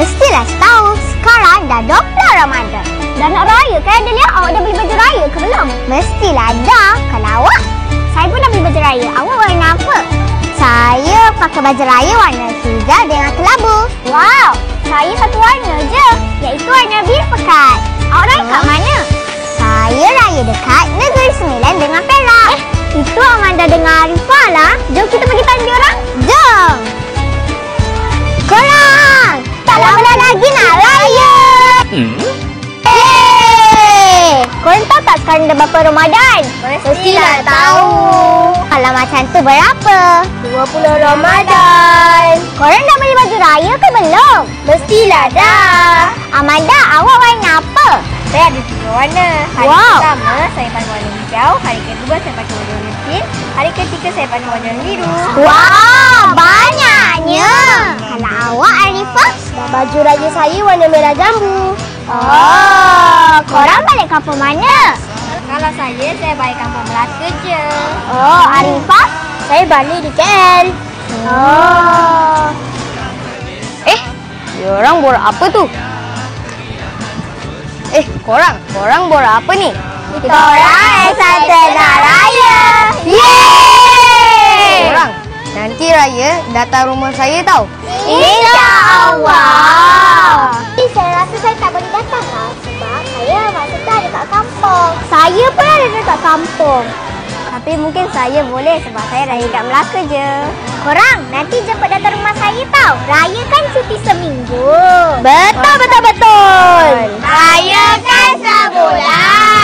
Mestilah tahu, sekarang dah 20 Ramadan. Dah nak raya kan Adelia? Awak dah beli baju raya ke belum? Mestilah dah. Kalau awak, saya pun dah beli baju raya. Awak warna apa? Saya pakai baju raya warna hijau dengan kelabu. Wow, saya satu warna je, iaitu warna biru pekat. Awak raya kat mana? Saya raya dekat Negeri Sembilan dengan Perak. Itu Amanda dengan Arifah lah. Jom kita pergi tanya orang. Jom! Korang! Tak lama lagi nak raya! Korang tahu tak sekarang dah berapa Ramadan? Mestilah tahu. Kalau macam tu berapa? 20 Ramadan. Korang dah beli baju raya ke belum? Mestilah dah. Amanda, awak warna apa? Saya ada 3 warna. Hari pertama saya pakai warna hijau, hari kedua saya pakai warna pink, hari ketiga saya pakai warna biru. Wah, banyaknya. Kalau awak Arifah? Baju raya saya warna merah jambu. Oh, korang balik kampung mana? Kalau saya balik kampung Melaka je. Oh, Arifah? Saya balik di KL. Oh. Diorang borak apa tu? Korang borak apa ni? Kita orang excited nak raya. Yeay! Korang, nanti raya datang rumah saya tau. InsyaAllah. Saya rasa saya tak boleh datang lah sebab saya masa tu ada kat kampung. Saya pun ada dekat kampung. Tapi mungkin saya boleh sebab saya raya kat Melaka je. Korang nanti jemput datang rumah saya tau. Raya kan cuti seminggu. Betul. Raya kan sebulan.